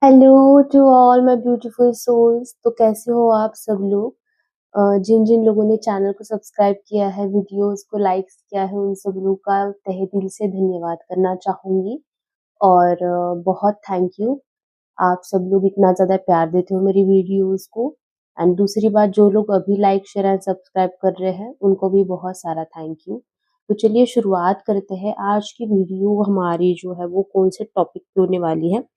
Hello to all my beautiful souls. तो कैसे हो आप सब लोग? जिन जिन लोगों ने चैनल को सब्सक्राइब किया है, वीडियोस को लाइक्स किया है, उन सब लोगों का तहे दिल से धन्यवाद करना चाहूंगी। और बहुत थैंक यू। आप सब लोग इतना ज़्यादा प्यार देते हो मेरी वीडियोस को। एंड दूसरी बात, जो लोग अभी लाइक शेयर एंड सब्सक्राइब कर रहे हैं उनको भी बहुत सारा थैंक यू। तो चलिए शुरुआत करते हैं। आज की वीडियो हमारी जो है वो कौन से टॉपिक पे होने वाली है।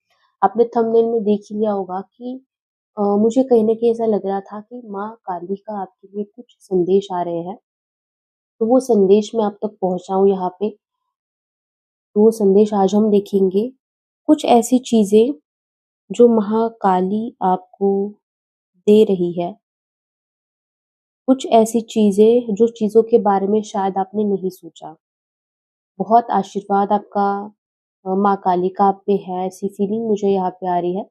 आपने थंबनेल में देख ही लिया होगा कि मुझे कहीं न कहीं ऐसा लग रहा था कि माँ काली का आपके लिए कुछ संदेश आ रहे हैं, तो वो संदेश मैं आप तक पहुँचाऊँ यहाँ पे। तो वो संदेश आज हम देखेंगे। कुछ ऐसी चीज़ें जो महाकाली आपको दे रही है, कुछ ऐसी चीज़ें जो चीज़ों के बारे में शायद आपने नहीं सोचा। बहुत आशीर्वाद आपका माँ काली का आप पे है, ऐसी फीलिंग मुझे यहाँ पे आ रही है।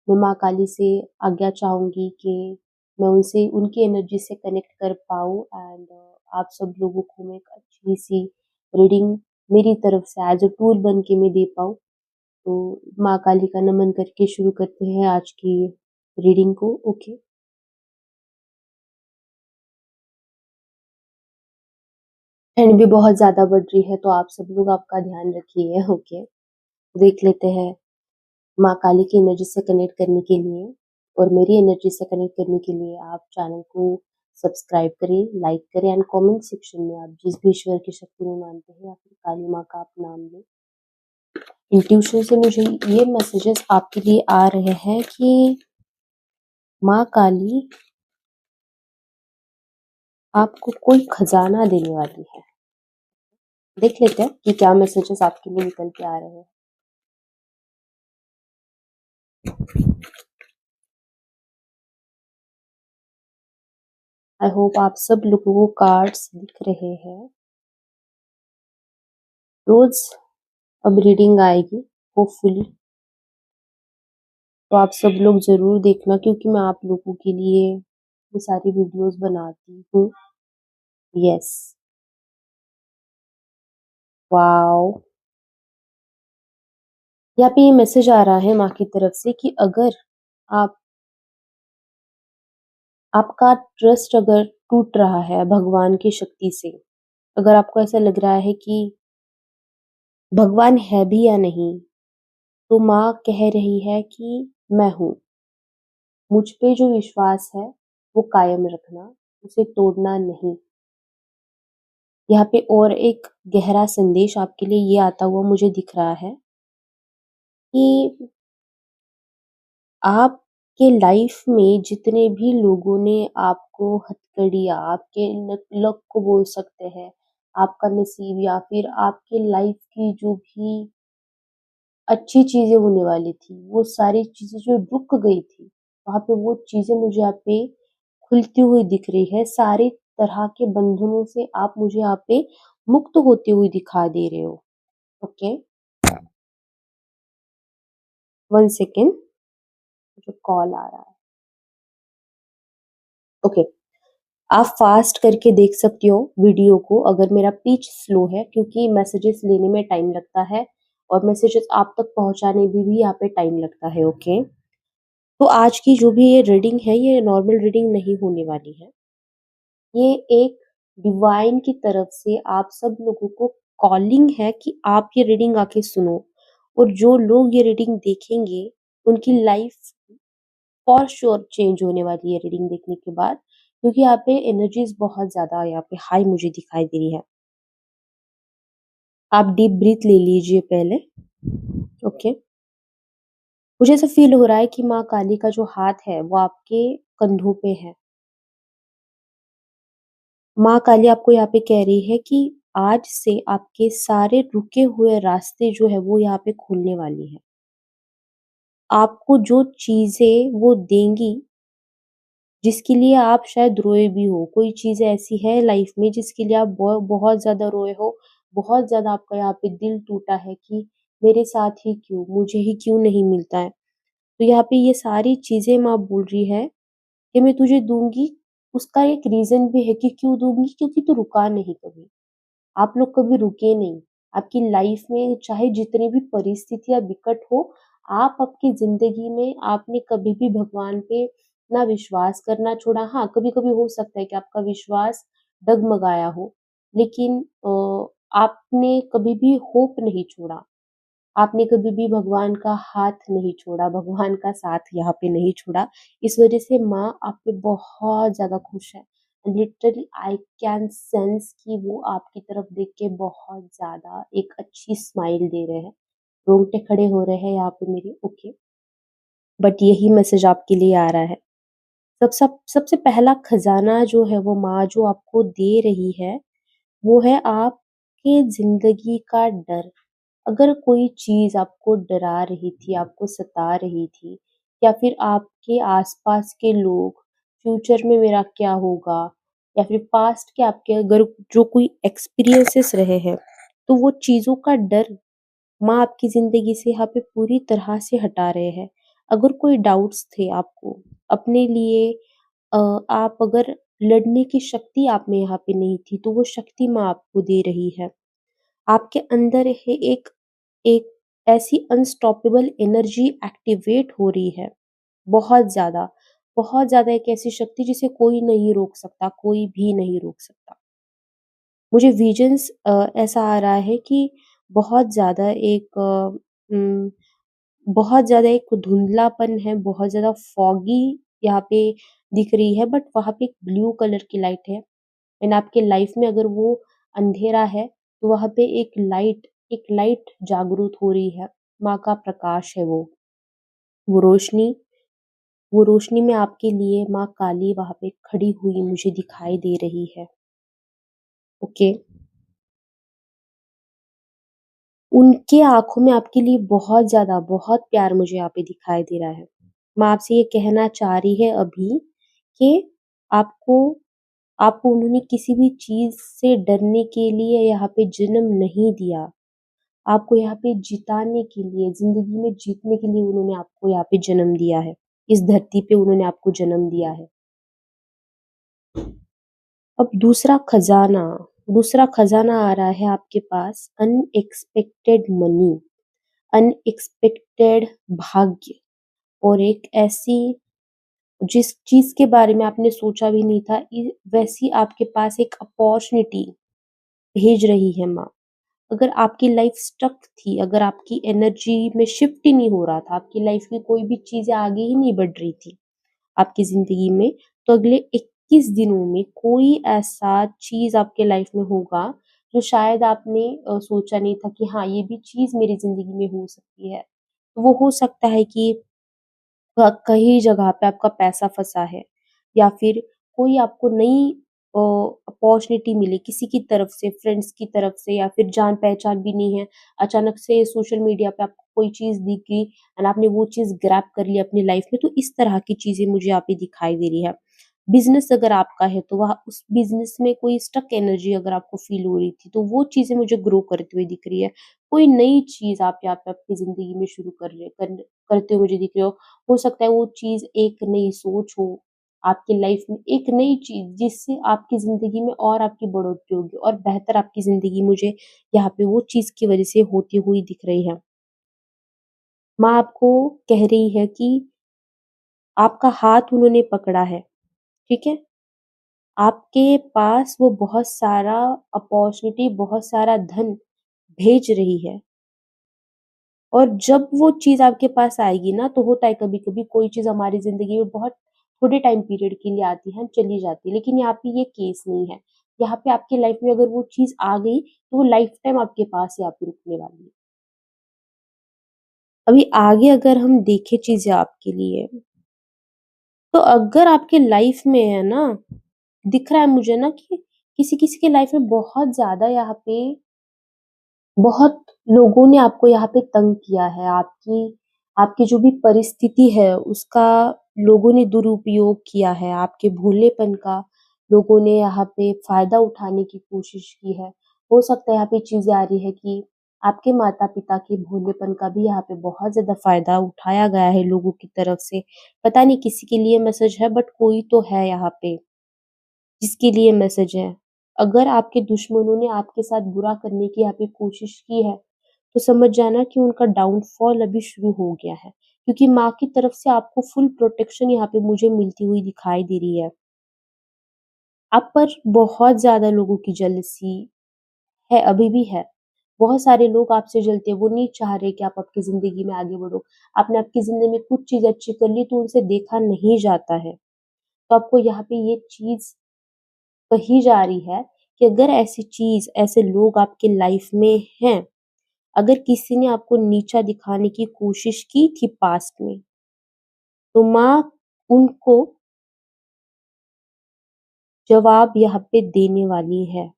मैं माँ काली से आज्ञा चाहूँगी कि मैं उनसे उनकी एनर्जी से कनेक्ट कर पाऊँ एंड आप सब लोगों को मैं एक अच्छी-सी रीडिंग मेरी तरफ से एज़ अ टूल बन के मैं दे पाऊँ। तो माँ काली का नमन करके शुरू करते हैं आज की रीडिंग को। ओके। ठंड भी बहुत ज़्यादा बढ़ रही है, तो आप सब लोग आपका ध्यान रखिए। ओके। देख लेते हैं। माँ काली की एनर्जी से कनेक्ट करने के लिए और मेरी एनर्जी से कनेक्ट करने के लिए आप चैनल को सब्सक्राइब करें, लाइक करें एंड कमेंट सेक्शन में आप जिस भी ईश्वर की शक्ति में मानते हैं या फिर काली माँ का आप नाम लें। इंट्यूशन से मुझे ये मैसेजेस आपके लिए आ रहे हैं कि माँ काली आपको कोई खजाना देने वाली है। देख लेते हैं कि क्या मैसेजेस आपके लिए निकल के आ रहे हैं। आई होप आप सब लोगों को कार्ड्स दिख रहे हैं। रोज अब रीडिंग आएगी होपफुली, तो आप सब लोग ज़रूर देखना क्योंकि मैं आप लोगों के लिए ये सारी वीडियोस बनाती हूँ। Yes, wow! यहाँ पे ये मैसेज आ रहा है माँ की तरफ से कि अगर आप आपका ट्रस्ट अगर टूट रहा है भगवान की शक्ति से, अगर आपको ऐसा लग रहा है कि भगवान है भी या नहीं, तो माँ कह रही है कि मैं हूँ। मुझ पे जो विश्वास है वो कायम रखना, उसे तोड़ना नहीं। यहाँ पे और एक गहरा संदेश आपके लिए ये आता हुआ मुझे दिख रहा है कि आपके लाइफ में जितने भी लोगों ने आपको हथकड़ियाँ, आपके लक को बोल सकते हैं, आपका नसीब या फिर आपके लाइफ की जो भी अच्छी चीज़ें होने वाली थी, वो सारी चीज़ें जो रुक गई थी, वहाँ पे वो चीज़ें मुझे यहाँ पे खुलती हुई दिख रही है। सारे तरह के बंधनों से आप मुझे यहाँ पे मुक्त होते हुए दिखा दे रहे हो। ओके, 1 सेकंड, मुझे कॉल आ रहा है। ओके, आप फ़ास्ट करके देख सकती हो वीडियो को अगर मेरा पिच स्लो है क्योंकि मैसेजेस लेने में टाइम लगता है और मैसेजेस आप तक पहुँचाने में भी यहाँ पे टाइम लगता है। ओके, तो आज की जो भी ये रीडिंग है, ये नॉर्मल रीडिंग नहीं होने वाली है। ये एक डिवाइन की तरफ से आप सब लोगों को कॉलिंग है कि आप ये रीडिंग आके सुनो और जो लोग ये रीडिंग देखेंगे, उनकी लाइफ फॉर श्योर चेंज होने वाली है रीडिंग देखने के बाद, क्योंकि यहाँ पे एनर्जीज बहुत ज़्यादा यहाँ पे हाई मुझे दिखाई दे रही है। आप डीप ब्रीथ ले लीजिए पहले। ओके, मुझे ऐसा फील हो रहा है कि माँ काली का जो हाथ है वो आपके कंधों पे है। माँ काली आपको यहाँ पे कह रही है कि आज से आपके सारे रुके हुए रास्ते जो है वो यहाँ पे खुलने वाली है। आपको जो चीज़ें वो देंगी, जिसके लिए आप शायद रोए भी हो, कोई चीज़ ऐसी है लाइफ में जिसके लिए आप बहुत ज़्यादा रोए हो, बहुत ज़्यादा आपका यहाँ पे दिल टूटा है कि मेरे साथ ही क्यों, मुझे ही क्यों नहीं मिलता है। तो यहाँ पे ये सारी चीज़ें माँ बोल रही है कि मैं तुझे दूँगी, उसका एक रीज़न भी है कि क्यों दूँगी, क्योंकि तू रुका नहीं कभी। आप लोग कभी रुके नहीं। आपकी लाइफ में चाहे जितनी भी परिस्थितियाँ विकट हो, आप आपकी ज़िंदगी में आपने कभी भी भगवान पे ना विश्वास करना छोड़ा। हाँ, कभी-कभी हो सकता है कि आपका विश्वास डगमगाया हो, लेकिन आपने कभी भी होप नहीं छोड़ा। आपने कभी भी भगवान का हाथ नहीं छोड़ा, भगवान का साथ यहाँ पे नहीं छोड़ा। इस वज़ह से माँ आप पे बहुत ज़्यादा खुश है। लिटरली आई कैन सेंस कि वो आपकी तरफ देख के बहुत ज़्यादा एक अच्छी स्माइल दे रहे हैं। रोंगटे खड़े हो रहे हैं यहाँ पे मेरे, ओके। बट यही मैसेज आपके लिए आ रहा है। सबसे पहला खज़ाना जो है वो माँ जो आपको दे रही है, वो है आपके ज़िंदगी का डर। अगर कोई चीज़ आपको डरा रही थी, आपको सता रही थी, या फिर आपके आस-पास के लोग, फ्यूचर में मेरा क्या होगा, या फिर पास्ट के आपके अगर जो कोई एक्सपीरियंसेस रहे हैं, तो वो चीज़ों का डर माँ आपकी ज़िंदगी से यहाँ पे पूरी तरह से हटा रहे हैं। अगर कोई डाउट्स थे आपको अपने लिए, अ, आप अगर लड़ने की शक्ति आप में यहाँ पे नहीं थी, तो वो शक्ति माँ आपको दे रही है। आपके अंदर है एक एक ऐसी अनस्टॉपेबल एनर्जी एक्टिवेट हो रही है, बहुत ज़्यादा, बहुत ज़्यादा एक ऐसी शक्ति जिसे कोई नहीं रोक सकता, कोई भी नहीं रोक सकता। मुझे विज़न्स ऐसा आ रहा है कि बहुत ज़्यादा एक उम, बहुत ज़्यादा एक धुंधलापन है, बहुत ज़्यादा फॉगी यहाँ पे दिख रही है, बट वहाँ पे एक ब्लू कलर की लाइट है। एंड आपके लाइफ में अगर वो अंधेरा है, तो वहाँ पे एक लाइट जागृत हो रही है। माँ का प्रकाश है वो। वो रोशनी वो रोशनी में आपके लिए माँ काली वहाँ पे खड़ी हुई मुझे दिखाई दे रही है। ओके। उनके आँखों में आपके लिए बहुत ज़्यादा, बहुत प्यार मुझे यहाँ पे दिखाई दे रहा है। मैं आपसे ये कहना चाह रही है अभी कि आपको आपको उन्होंने किसी भी चीज़ से डरने के लिए यहाँ पे जन्म नहीं दिया। आपको यहाँ पे जिताने के लिए, ज़िंदगी में जीतने के लिए उन्होंने आपको यहाँ पे जन्म दिया है। इस धरती पे उन्होंने आपको जन्म दिया है। अब दूसरा खज़ाना आ रहा है आपके पास, अनएक्सपेक्टेड मनी, अनएक्सपेक्टेड भाग्य, और एक ऐसी जिस चीज़ के बारे में आपने सोचा भी नहीं था, वैसी आपके पास एक अपॉर्च्युनिटी भेज रही है माँ। अगर आपकी लाइफ स्टक थी, अगर आपकी एनर्जी में शिफ्ट ही नहीं हो रहा था, आपकी लाइफ की कोई भी चीज़ें आगे ही नहीं बढ़ रही थी आपकी ज़िंदगी में, तो अगले 21 दिनों में कोई ऐसा चीज़ आपके लाइफ में होगा, जो शायद आपने सोचा नहीं था कि हाँ, ये भी चीज़ मेरी ज़िंदगी में हो सकती है। तो वो हो सकता है कि कहीं जगह पे आपका पैसा फँसा है, या फिर कोई आपको नई अपॉर्च्युनिटी मिली किसी की तरफ से, फ्रेंड्स की तरफ से, या फिर जान-पहचान भी नहीं है। अचानक से सोशल मीडिया पे आपको कोई चीज़ दिख गई एंड आपने वो चीज़ ग्रैब कर ली अपनी लाइफ में, तो इस तरह की चीज़ें मुझे यहाँ पे दिखाई दे रही है। बिज़नेस अगर आपका है, तो वहाँ उस बिज़नेस में कोई स्टक एनर्जी अगर आपको फ़ील हो रही थी, तो वो चीज़ें मुझे ग्रो करते हुए दिख रही है। कोई नई चीज़ आप यहाँ पे अपनी ज़िंदगी में शुरू कर रहे कर करते हुए मुझे दिख रहे हो। हो सकता है वो चीज़ एक नई सोच हो, आपकी लाइफ में एक नई चीज़ जिससे आपकी ज़िंदगी में और आपकी बढ़ोतरी होगी और बेहतर आपकी ज़िंदगी मुझे यहाँ पे वो चीज़ की वज़ह से होती हुई दिख रही है। माँ आपको कह रही है कि आपका हाथ उन्होंने पकड़ा है, ठीक है? आपके पास वो बहुत सारा अपॉर्च्युनिटी, बहुत सारा धन भेज रही है, और जब वो चीज़ आपके पास आएगी ना, तो होता है कभी-कभी कोई चीज़ हमारी ज़िंदगी में बहुत थोड़े टाइम पीरियड के लिए आती है, चली जाती है, लेकिन यहाँ पे ये केस नहीं है। यहाँ पे आपकी लाइफ में अगर वो चीज़ आ गई, तो वो लाइफ टाइम आपके पास ही आके रुकने वाली है। अभी आगे अगर हम देखें चीज़ें आपके लिए, तो अगर आपके लाइफ में है ना, दिख रहा है मुझे ना कि किसी-किसी के लाइफ में बहुत ज़्यादा यहाँ पे बहुत लोगों ने आपको यहाँ पे तंग किया है, आपकी आपकी जो भी परिस्थिति है, उसका लोगों ने दुरुपयोग किया है, आपके भोलेपन का लोगों ने यहाँ पे फ़ायदा उठाने की कोशिश की है। हो सकता है यहाँ पे चीज़ें आ रही है कि आपके माता-पिता के भोलेपन का भी यहाँ पे बहुत ज़्यादा फ़ायदा उठाया गया है लोगों की तरफ से। पता नहीं किसी के लिए मैसेज है, बट कोई तो है यहाँ पे, जिसके लिए मैसेज है। अगर आपके दुश्मनों ने आपके साथ बुरा करने की यहाँ पे कोशिश की है, तो समझ जाना कि उनका डाउनफॉल अभी शुरू हो गया है। क्योंकि माँ की तरफ से आपको फुल प्रोटेक्शन यहाँ पे मुझे मिलती हुई दिखाई दे रही है। आप पर बहुत ज़्यादा लोगों की जेलसी है, अभी भी है। बहुत सारे लोग आपसे जलते हैं, वो नहीं चाह रहे कि आप आपकी ज़िंदगी में आगे बढ़ो। आपने आपकी ज़िंदगी में कुछ चीज़ अच्छी कर ली तो उनसे देखा नहीं जाता है। तो आपको यहाँ पे ये चीज़ कही जा रही है कि अगर ऐसी चीज़, ऐसे लोग आपके लाइफ में हैं, अगर किसी ने आपको नीचा दिखाने की कोशिश की थी पास्ट में, तो माँ उनको जवाब यहाँ पे देने वाली है।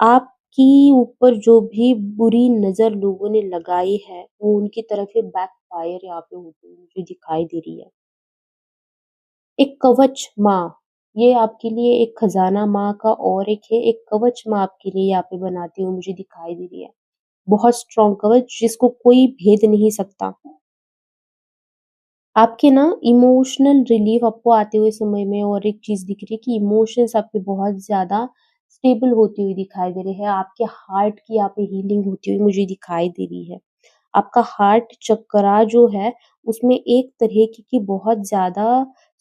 आपकी ऊपर जो भी बुरी नज़र लोगों ने लगाई है, वो उनकी तरफ से बैकफायर यहाँ पे होती हुई मुझे दिखाई दे रही है। एक कवच माँ, ये आपके लिए एक खजाना माँ का और एक है, एक कवच माँ आपके लिए यहाँ पे बनाती हुई मुझे दिखाई दे रही है। बहुत स्ट्रॉन्ग कवच जिसको कोई भेद नहीं सकता। आपके ना इमोशनल रिलीफ आपको आते हुए समय में और एक चीज़ दिख रही है कि इमोशंस आपके बहुत ज़्यादा स्टेबल होती हुई दिखाई दे रहे हैं। आपके हार्ट की यहाँ पे हीलिंग होती हुई मुझे दिखाई दे रही है। आपका हार्ट चक्रा जो है उसमें एक तरह की बहुत ज़्यादा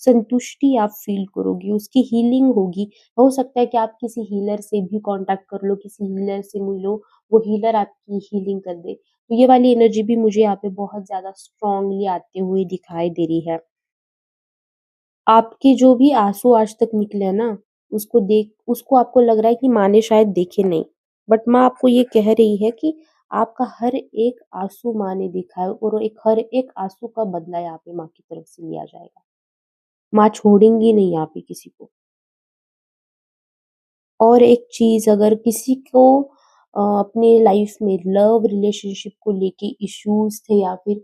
संतुष्टि आप फ़ील करोगी, उसकी हीलिंग होगी। हो सकता है कि आप किसी हीलर से भी कॉन्टैक्ट कर लो, किसी हीलर से मिलो, वो हीलर आपकी हीलिंग कर दे। तो ये वाली एनर्जी भी मुझे यहाँ पे बहुत ज़्यादा स्ट्रॉन्गली आते हुए दिखाई दे रही है। आपके जो भी आँसू आज तक निकले हैं ना, उसको आपको लग रहा है कि माँ ने शायद देखे नहीं। बट माँ आपको ये कह रही है कि आपका हर एक आँसू माँ ने देखा है और हर एक आँसू का बदला यहाँ पे माँ की तरफ से लिया जाएगा। माँ छोड़ेंगी नहीं यहाँ पे किसी को। और एक चीज़, अगर किसी को अपने लाइफ में लव रिलेशनशिप को लेके इश्यूज़ थे या फिर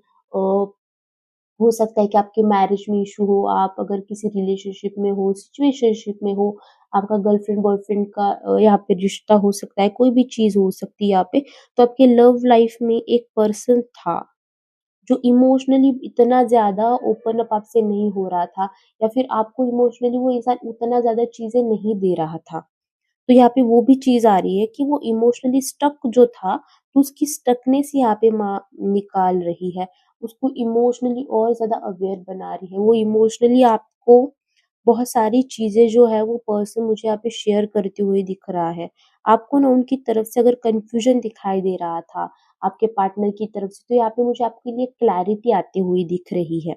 हो सकता है कि आपके मैरिज में इश्यू हो, आप अगर किसी रिलेशनशिप में हो, सिचुएशनशिप में हो, आपका गर्लफ्रेंड बॉयफ्रेंड का यहाँ पे रिश्ता हो सकता है, कोई भी चीज़ हो सकती है यहाँ पे। तो आपके लव लाइफ में एक पर्सन था, जो इमोशनली इतना ज़्यादा ओपन अप आपसे नहीं हो रहा था या फिर आपको इमोशनली वो इंसान उतना ज़्यादा चीज़ें नहीं दे रहा था। तो यहाँ पे वो भी चीज़ आ रही है कि वो इमोशनली स्टक जो था, तो उसकी स्टकनेस यहाँ पे माँ निकाल रही है। उसको इमोशनली और ज़्यादा अवेयर बना रही है। वो इमोशनली आपको बहुत सारी चीज़ें जो है वो पर्सन मुझे यहाँ पे शेयर करते हुए दिख रहा है। आपको ना उनकी तरफ से अगर कन्फ्यूज़न दिखाई दे रहा था, आपके पार्टनर की तरफ से, तो यहाँ पे मुझे आपके लिए क्लैरिटी आती हुई दिख रही है।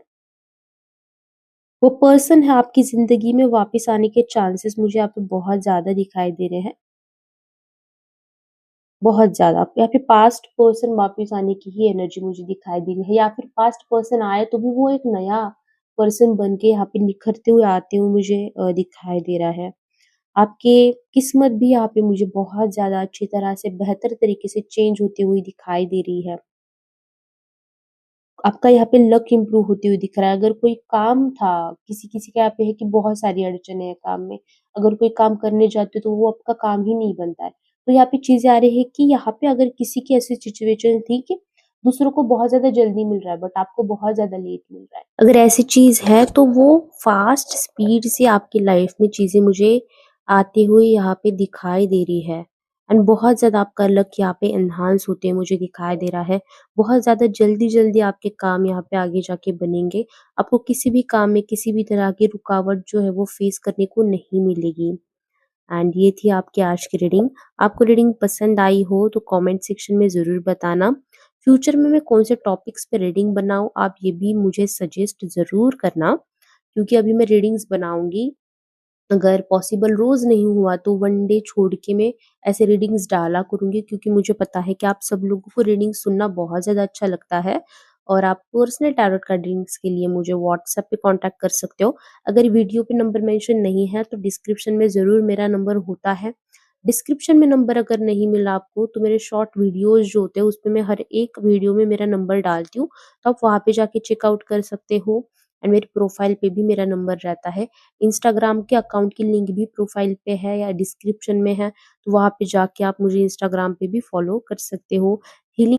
वो पर्सन है आपकी ज़िंदगी में वापस आने के चांसेस मुझे यहाँ पे बहुत ज़्यादा दिखाई दे रहे हैं। बहुत ज़्यादा। या फिर पास्ट पर्सन वापस आने की ही एनर्जी मुझे दिखाई दे रही है या फिर पास्ट पर्सन आए तो भी वो एक नया पर्सन बन के यहाँ पे निखरते हुए आते हुए मुझे दिखाई दे रहा है। आपके किस्मत भी यहाँ पे मुझे बहुत ज़्यादा अच्छी तरह से बेहतर तरीके से चेंज होती हुई दिखाई दे रही है। आपका यहाँ पे लक इम्प्रूव होती हुई दिख रहा है। अगर कोई काम था, किसी-किसी के यहाँ पे है कि बहुत सारी अड़चनें हैं काम में। अगर कोई काम करने जाते हो तो वो आपका काम ही नहीं बनता है। तो यहाँ पे चीज़ें आ रही है कि यहाँ पे अगर किसी की ऐसी सिचुएशन थी कि दूसरों को बहुत ज़्यादा जल्दी मिल रहा है बट आपको बहुत ज़्यादा लेट मिल रहा है। अगर ऐसी चीज़ है तो वो फ़ास्ट स्पीड से आपकी लाइफ़ में चीज़ें मुझे आती हुई यहाँ पे दिखाई दे रही है। एंड बहुत ज़्यादा आपका लक यहाँ पे एनहांस होते हुए मुझे दिखाई दे रहा है। बहुत ज़्यादा जल्दी-जल्दी आपके काम यहाँ पे आगे जाके बनेंगे। आपको किसी भी काम में किसी भी तरह की रुकावट जो है वो फेस करने को नहीं मिलेगी। एंड ये थी आपकी आज की रीडिंग। आपको रीडिंग पसंद आई हो तो कमेंट सेक्शन में ज़रूर बताना। फ्यूचर में मैं कौन से टॉपिक्स पे रीडिंग बनाऊँ आप ये भी मुझे सजेस्ट ज़रूर करना, क्योंकि अभी मैं रीडिंग्स बनाऊँगी। अगर पॉसिबल रोज़ नहीं हुआ तो वन डे छोड़ के मैं ऐसे रीडिंग्स डाला करूँगी, क्योंकि मुझे पता है कि आप सब लोगों को रीडिंग सुनना बहुत ज़्यादा अच्छा लगता है और आप पर्सनल टैरोट कार्ड रीडिंग्स के लिए मुझे व्हाट्सएप पे कॉन्टैक्ट कर सकते हो। अगर वीडियो पे नंबर मेंशन नहीं है तो डिस्क्रिप्शन में ज़रूर मेरा नंबर होता है। डिस्क्रिप्शन में नंबर अगर नहीं मिला आपको तो मेरे शॉर्ट वीडियोज़ जो होते हैं उसमें मैं हर एक वीडियो में मेरा नंबर डालती हूँ, तो आप वहाँ पे जाके चेकआउट कर सकते हो। एंड मेरी प्रोफाइल पे भी मेरा नंबर रहता है। इंस्टाग्राम के अकाउंट की लिंक भी प्रोफाइल पे है या डिस्क्रिप्शन में है, तो वहाँ पे जाके आप मुझे इंस्टाग्राम पे भी फॉलो कर सकते हो।